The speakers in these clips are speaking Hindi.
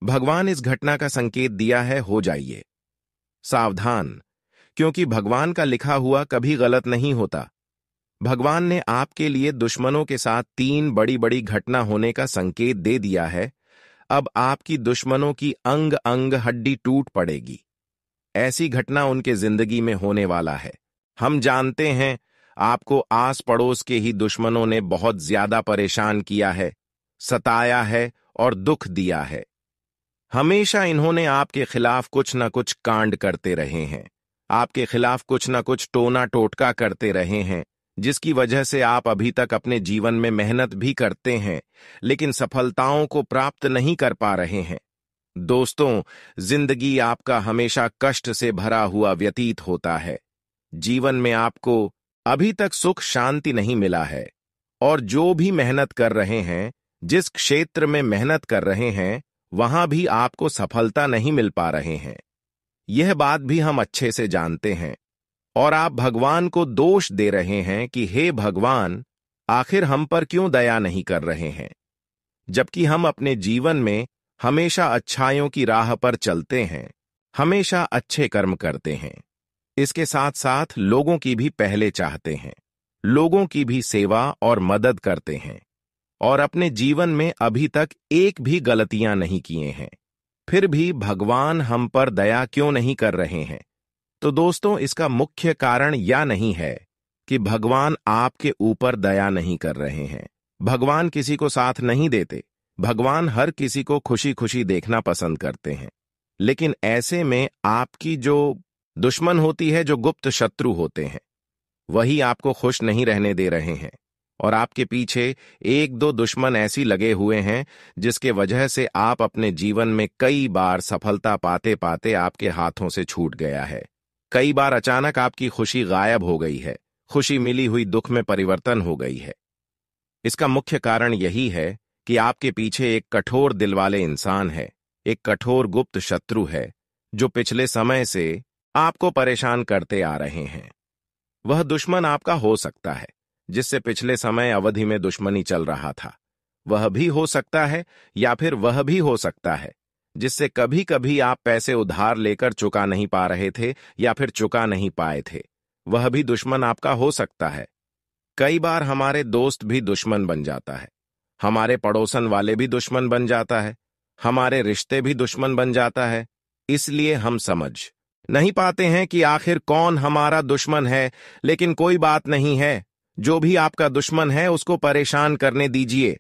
भगवान इस घटना का संकेत दिया है, हो जाइए सावधान, क्योंकि भगवान का लिखा हुआ कभी गलत नहीं होता। भगवान ने आपके लिए दुश्मनों के साथ 3 बड़ी बड़ी घटना होने का संकेत दे दिया है। अब आपकी दुश्मनों की अंग अंग हड्डी टूट पड़ेगी। ऐसी घटना उनके जिंदगी में होने वाला है। हम जानते हैं आपको आस पड़ोस के ही दुश्मनों ने बहुत ज्यादा परेशान किया है, सताया है और दुख दिया है। हमेशा इन्होंने आपके खिलाफ कुछ न कुछ कांड करते रहे हैं, आपके खिलाफ कुछ न कुछ टोना टोटका करते रहे हैं, जिसकी वजह से आप अभी तक अपने जीवन में मेहनत भी करते हैं, लेकिन सफलताओं को प्राप्त नहीं कर पा रहे हैं। दोस्तों, जिंदगी आपका हमेशा कष्ट से भरा हुआ व्यतीत होता है। जीवन में आपको अभी तक सुख शांति नहीं मिला है, और जो भी मेहनत कर रहे हैं, जिस क्षेत्र में मेहनत कर रहे हैं, वहां भी आपको सफलता नहीं मिल पा रहे हैं। यह बात भी हम अच्छे से जानते हैं, और आप भगवान को दोष दे रहे हैं कि हे भगवान, आखिर हम पर क्यों दया नहीं कर रहे हैं, जबकि हम अपने जीवन में हमेशा अच्छाइयों की राह पर चलते हैं, हमेशा अच्छे कर्म करते हैं। इसके साथ साथ लोगों की भी पहले चाहते हैं, लोगों की भी सेवा और मदद करते हैं, और अपने जीवन में अभी तक एक भी गलतियां नहीं किए हैं। फिर भी भगवान हम पर दया क्यों नहीं कर रहे हैं? तो दोस्तों, इसका मुख्य कारण यह नहीं है कि भगवान आपके ऊपर दया नहीं कर रहे हैं। भगवान किसी को साथ नहीं देते। भगवान हर किसी को खुशी खुशी देखना पसंद करते हैं, लेकिन ऐसे में आपकी जो दुश्मन होती है, जो गुप्त शत्रु होते हैं, वही आपको खुश नहीं रहने दे रहे हैं। और आपके पीछे 1-2 दुश्मन ऐसी लगे हुए हैं जिसके वजह से आप अपने जीवन में कई बार सफलता पाते पाते आपके हाथों से छूट गया है। कई बार अचानक आपकी खुशी गायब हो गई है, खुशी मिली हुई दुख में परिवर्तन हो गई है। इसका मुख्य कारण यही है कि आपके पीछे एक कठोर दिल वाले इंसान है, एक कठोर गुप्त शत्रु है, जो पिछले समय से आपको परेशान करते आ रहे हैं। वह दुश्मन आपका हो सकता है जिससे पिछले समय अवधि में दुश्मनी चल रहा था। वह भी हो सकता है, या फिर वह भी हो सकता है जिससे कभी कभी आप पैसे उधार लेकर चुका नहीं पा रहे थे, या फिर चुका नहीं पाए थे। वह भी दुश्मन आपका हो सकता है। कई बार हमारे दोस्त भी दुश्मन बन जाता है, हमारे पड़ोसन वाले भी दुश्मन बन जाता है, हमारे रिश्ते भी दुश्मन बन जाता है। इसलिए हम समझ नहीं पाते हैं कि आखिर कौन हमारा दुश्मन है। लेकिन कोई बात नहीं है, जो भी आपका दुश्मन है उसको परेशान करने दीजिए।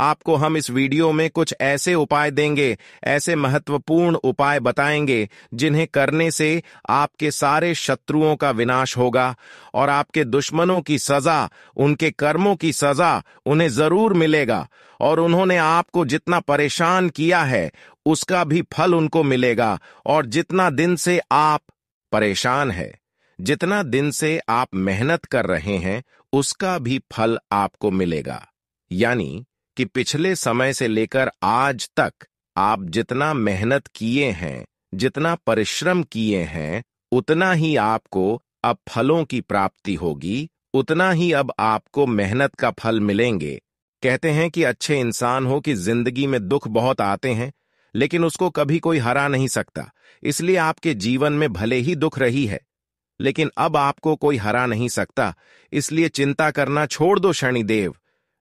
आपको हम इस वीडियो में कुछ ऐसे उपाय देंगे, ऐसे महत्वपूर्ण उपाय बताएंगे, जिन्हें करने से आपके सारे शत्रुओं का विनाश होगा, और आपके दुश्मनों की सजा, उनके कर्मों की सजा उन्हें जरूर मिलेगा, और उन्होंने आपको जितना परेशान किया है उसका भी फल उनको मिलेगा। और जितना दिन से आप परेशान है, जितना दिन से आप मेहनत कर रहे हैं, उसका भी फल आपको मिलेगा। यानी कि पिछले समय से लेकर आज तक आप जितना मेहनत किए हैं, जितना परिश्रम किए हैं, उतना ही आपको अब फलों की प्राप्ति होगी, उतना ही अब आपको मेहनत का फल मिलेंगे। कहते हैं कि अच्छे इंसान हो कि जिंदगी में दुख बहुत आते हैं, लेकिन उसको कभी कोई हरा नहीं सकता। इसलिए आपके जीवन में भले ही दुख रही है, लेकिन अब आपको कोई हरा नहीं सकता। इसलिए चिंता करना छोड़ दो शनिदेव।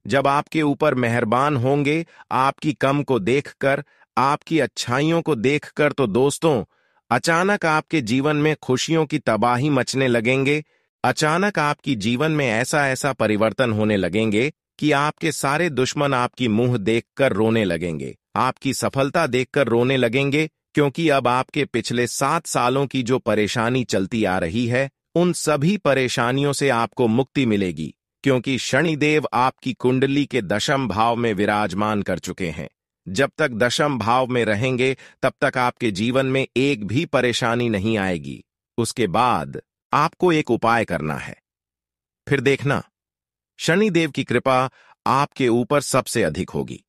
जब आपके ऊपर मेहरबान होंगे, आपकी कम को देखकर, आपकी अच्छाइयों को देखकर, तो दोस्तों, अचानक आपके जीवन में खुशियों की तबाही मचने लगेंगे। अचानक आपकी जीवन में ऐसा ऐसा परिवर्तन होने लगेंगे कि आपके सारे दुश्मन आपकी मुंह देखकर रोने लगेंगे, आपकी सफलता देखकर रोने लगेंगे, क्योंकि अब आपके पिछले 7 सालों की जो परेशानी चलती आ रही है, उन सभी परेशानियों से आपको मुक्ति मिलेगी, क्योंकि शनिदेव आपकी कुंडली के दशम भाव में विराजमान कर चुके हैं। जब तक दशम भाव में रहेंगे, तब तक आपके जीवन में एक भी परेशानी नहीं आएगी। उसके बाद आपको एक उपाय करना है, फिर देखना शनिदेव की कृपा आपके ऊपर सबसे अधिक होगी।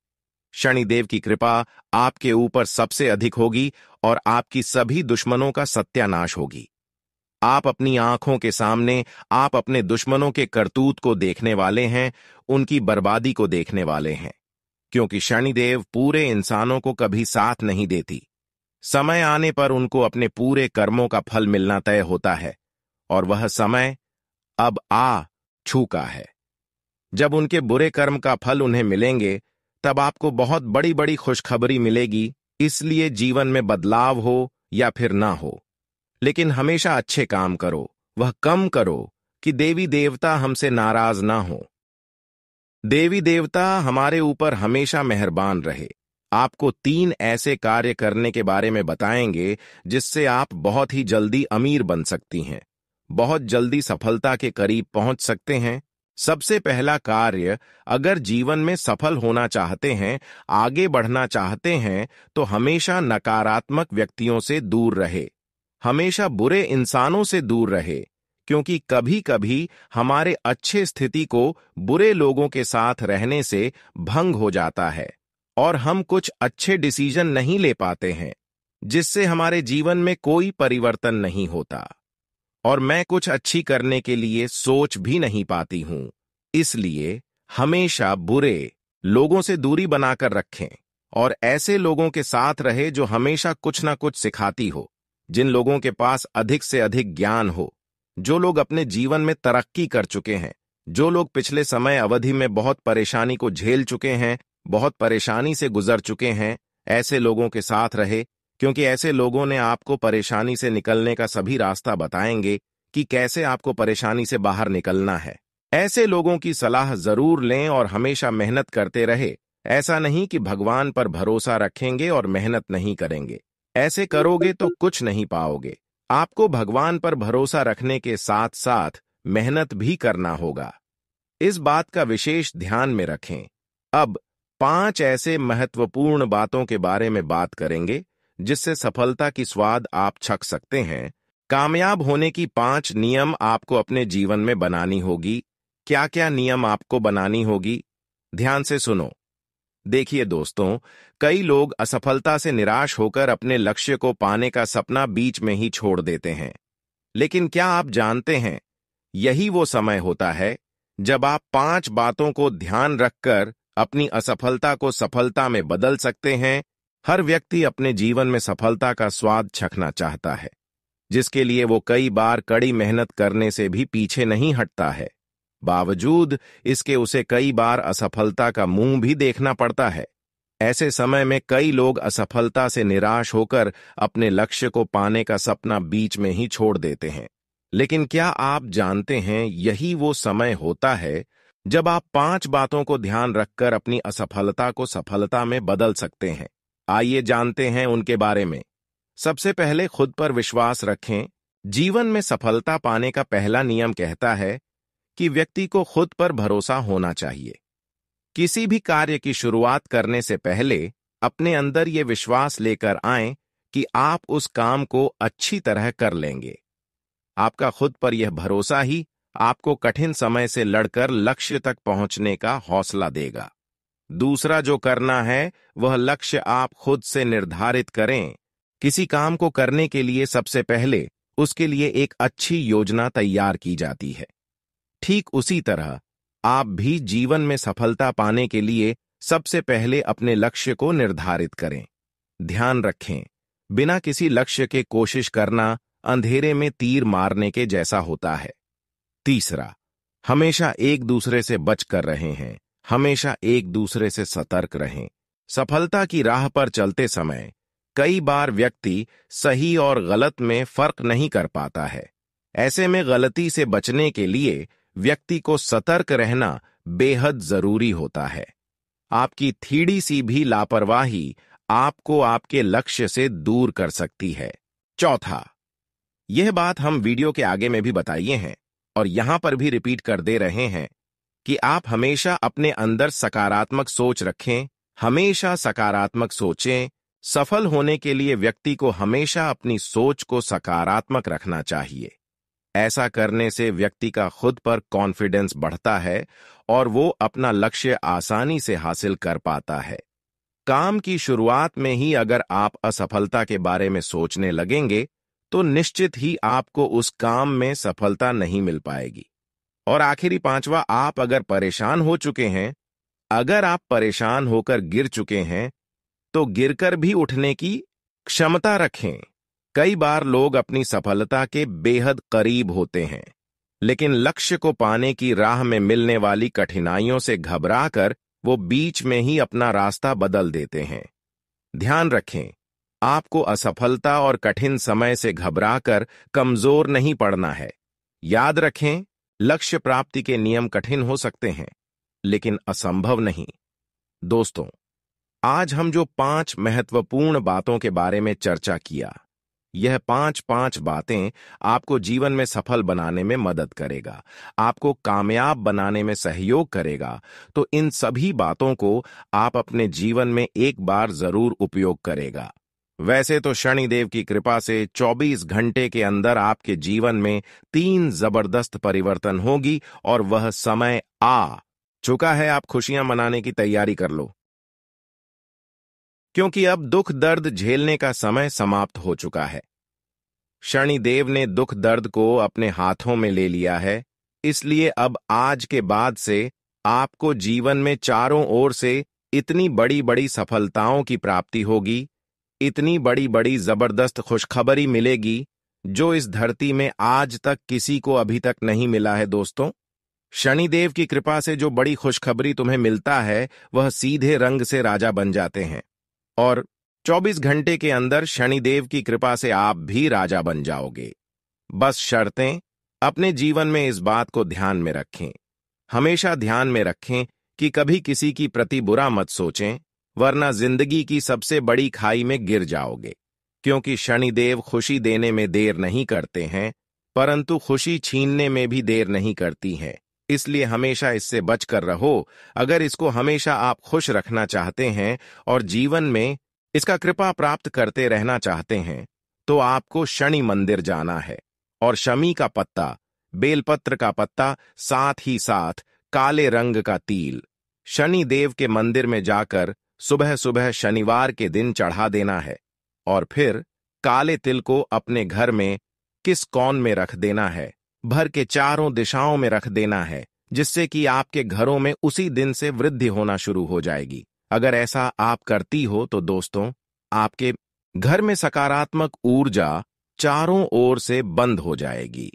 शनिदेव की कृपा आपके ऊपर सबसे अधिक होगी और आपकी सभी दुश्मनों का सत्यानाश होगी। आप अपनी आंखों के सामने आप अपने दुश्मनों के करतूत को देखने वाले हैं, उनकी बर्बादी को देखने वाले हैं। क्योंकि शनिदेव पूरे इंसानों को कभी साथ नहीं देती। समय आने पर उनको अपने पूरे कर्मों का फल मिलना तय होता है, और वह समय अब आ चुका है। जब उनके बुरे कर्म का फल उन्हें मिलेंगे, तब आपको बहुत बड़ी बड़ी खुशखबरी मिलेगी। इसलिए जीवन में बदलाव हो या फिर ना हो, लेकिन हमेशा अच्छे काम करो, वह कम करो कि देवी देवता हमसे नाराज ना हो। देवी देवता हमारे ऊपर हमेशा मेहरबान रहे। आपको 3 ऐसे कार्य करने के बारे में बताएंगे जिससे आप बहुत ही जल्दी अमीर बन सकती हैं, बहुत जल्दी सफलता के करीब पहुंच सकते हैं। सबसे पहला कार्य, अगर जीवन में सफल होना चाहते हैं, आगे बढ़ना चाहते हैं, तो हमेशा नकारात्मक व्यक्तियों से दूर रहे, हमेशा बुरे इंसानों से दूर रहे, क्योंकि कभी कभी हमारे अच्छे स्थिति को बुरे लोगों के साथ रहने से भंग हो जाता है और हम कुछ अच्छे डिसीजन नहीं ले पाते हैं, जिससे हमारे जीवन में कोई परिवर्तन नहीं होता और मैं कुछ अच्छी करने के लिए सोच भी नहीं पाती हूं। इसलिए हमेशा बुरे लोगों से दूरी बनाकर रखें और ऐसे लोगों के साथ रहे जो हमेशा कुछ ना कुछ सिखाती हो, जिन लोगों के पास अधिक से अधिक ज्ञान हो, जो लोग अपने जीवन में तरक्की कर चुके हैं, जो लोग पिछले समय अवधि में बहुत परेशानी को झेल चुके हैं, बहुत परेशानी से गुजर चुके हैं। ऐसे लोगों के साथ रहे, क्योंकि ऐसे लोगों ने आपको परेशानी से निकलने का सभी रास्ता बताएंगे कि कैसे आपको परेशानी से बाहर निकलना है। ऐसे लोगों की सलाह जरूर लें और हमेशा मेहनत करते रहे। ऐसा नहीं कि भगवान पर भरोसा रखेंगे और मेहनत नहीं करेंगे। ऐसे करोगे तो कुछ नहीं पाओगे। आपको भगवान पर भरोसा रखने के साथ साथ मेहनत भी करना होगा। इस बात का विशेष ध्यान में रखें। अब 5 ऐसे महत्वपूर्ण बातों के बारे में बात करेंगे जिससे सफलता की स्वाद आप चख सकते हैं। कामयाब होने की 5 नियम आपको अपने जीवन में बनानी होगी। क्या क्या नियम आपको बनानी होगी? ध्यान से सुनो। देखिए दोस्तों, कई लोग असफलता से निराश होकर अपने लक्ष्य को पाने का सपना बीच में ही छोड़ देते हैं। लेकिन क्या आप जानते हैं, यही वो समय होता है जब आप 5 बातों को ध्यान रखकर अपनी असफलता को सफलता में बदल सकते हैं। हर व्यक्ति अपने जीवन में सफलता का स्वाद चखना चाहता है, जिसके लिए वो कई बार कड़ी मेहनत करने से भी पीछे नहीं हटता है। बावजूद इसके उसे कई बार असफलता का मुंह भी देखना पड़ता है। ऐसे समय में कई लोग असफलता से निराश होकर अपने लक्ष्य को पाने का सपना बीच में ही छोड़ देते हैं। लेकिन क्या आप जानते हैं, यही वो समय होता है जब आप 5 बातों को ध्यान रखकर अपनी असफलता को सफलता में बदल सकते हैं। आइए जानते हैं उनके बारे में। सबसे पहले खुद पर विश्वास रखें। जीवन में सफलता पाने का पहला नियम कहता है कि व्यक्ति को खुद पर भरोसा होना चाहिए। किसी भी कार्य की शुरुआत करने से पहले अपने अंदर ये विश्वास लेकर आएं कि आप उस काम को अच्छी तरह कर लेंगे। आपका खुद पर यह भरोसा ही आपको कठिन समय से लड़कर लक्ष्य तक पहुंचने का हौसला देगा। दूसरा जो करना है, वह लक्ष्य आप खुद से निर्धारित करें। किसी काम को करने के लिए सबसे पहले उसके लिए एक अच्छी योजना तैयार की जाती है। ठीक उसी तरह आप भी जीवन में सफलता पाने के लिए सबसे पहले अपने लक्ष्य को निर्धारित करें। ध्यान रखें, बिना किसी लक्ष्य के कोशिश करना अंधेरे में तीर मारने के जैसा होता है। तीसरा, हमेशा एक दूसरे से बच कर रहे हैं। हमेशा एक दूसरे से सतर्क रहें। सफलता की राह पर चलते समय कई बार व्यक्ति सही और गलत में फर्क नहीं कर पाता है। ऐसे में गलती से बचने के लिए व्यक्ति को सतर्क रहना बेहद जरूरी होता है। आपकी थोड़ी सी भी लापरवाही आपको आपके लक्ष्य से दूर कर सकती है। चौथा, यह बात हम वीडियो के आगे में भी बताइए हैं और यहां पर भी रिपीट कर दे रहे हैं कि आप हमेशा अपने अंदर सकारात्मक सोच रखें। हमेशा सकारात्मक सोचें। सफल होने के लिए व्यक्ति को हमेशा अपनी सोच को सकारात्मक रखना चाहिए। ऐसा करने से व्यक्ति का खुद पर कॉन्फिडेंस बढ़ता है और वो अपना लक्ष्य आसानी से हासिल कर पाता है। काम की शुरुआत में ही अगर आप असफलता के बारे में सोचने लगेंगे तो निश्चित ही आपको उस काम में सफलता नहीं मिल पाएगी। और आखिरी 5वां, आप अगर परेशान हो चुके हैं अगर आप परेशान होकर गिर चुके हैं तो गिरकर भी उठने की क्षमता रखें। कई बार लोग अपनी सफलता के बेहद करीब होते हैं, लेकिन लक्ष्य को पाने की राह में मिलने वाली कठिनाइयों से घबराकर वो बीच में ही अपना रास्ता बदल देते हैं। ध्यान रखें, आपको असफलता और कठिन समय से घबराकर कमजोर नहीं पड़ना है। याद रखें, लक्ष्य प्राप्ति के नियम कठिन हो सकते हैं, लेकिन असंभव नहीं। दोस्तों, आज हम जो 5 महत्वपूर्ण बातों के बारे में चर्चा किया, यह 5 बातें आपको जीवन में सफल बनाने में मदद करेगा, आपको कामयाब बनाने में सहयोग करेगा। तो इन सभी बातों को आप अपने जीवन में एक बार जरूर उपयोग करेगा। वैसे तो शनिदेव की कृपा से 24 घंटे के अंदर आपके जीवन में 3 जबरदस्त परिवर्तन होगी और वह समय आ चुका है। आप खुशियां मनाने की तैयारी कर लो, क्योंकि अब दुख दर्द झेलने का समय समाप्त हो चुका है। शनिदेव ने दुख दर्द को अपने हाथों में ले लिया है, इसलिए अब आज के बाद से आपको जीवन में चारों ओर से इतनी बड़ी बड़ी सफलताओं की प्राप्ति होगी, इतनी बड़ी बड़ी जबरदस्त खुशखबरी मिलेगी जो इस धरती में आज तक किसी को अभी तक नहीं मिला है। दोस्तों, शनिदेव की कृपा से जो बड़ी खुशखबरी तुम्हें मिलता है वह सीधे रंग से राजा बन जाते हैं, और 24 घंटे के अंदर शनिदेव की कृपा से आप भी राजा बन जाओगे। बस शर्तें अपने जीवन में इस बात को ध्यान में रखें। हमेशा ध्यान में रखें कि कभी किसी की प्रति बुरा मत सोचें, वरना जिंदगी की सबसे बड़ी खाई में गिर जाओगे। क्योंकि शनिदेव खुशी देने में देर नहीं करते हैं, परंतु खुशी छीनने में भी देर नहीं करती हैं। इसलिए हमेशा इससे बचकर रहो। अगर इसको हमेशा आप खुश रखना चाहते हैं और जीवन में इसका कृपा प्राप्त करते रहना चाहते हैं, तो आपको शनि मंदिर जाना है और शमी का पत्ता, बेलपत्र का पत्ता, साथ ही साथ काले रंग का तिल शनि देव के मंदिर में जाकर सुबह सुबह शनिवार के दिन चढ़ा देना है, और फिर काले तिल को अपने घर में किस कौन में रख देना है, भर के चारों दिशाओं में रख देना है, जिससे कि आपके घरों में उसी दिन से वृद्धि होना शुरू हो जाएगी। अगर ऐसा आप करती हो तो दोस्तों, आपके घर में सकारात्मक ऊर्जा चारों ओर से बंद हो जाएगी।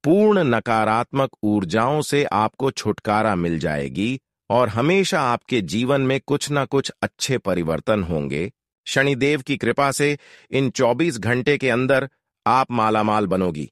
पूर्ण नकारात्मक ऊर्जाओं से आपको छुटकारा मिल जाएगी और हमेशा आपके जीवन में कुछ ना कुछ अच्छे परिवर्तन होंगे। शनिदेव की कृपा से इन 24 घंटे के अंदर आप मालामाल बनोगी।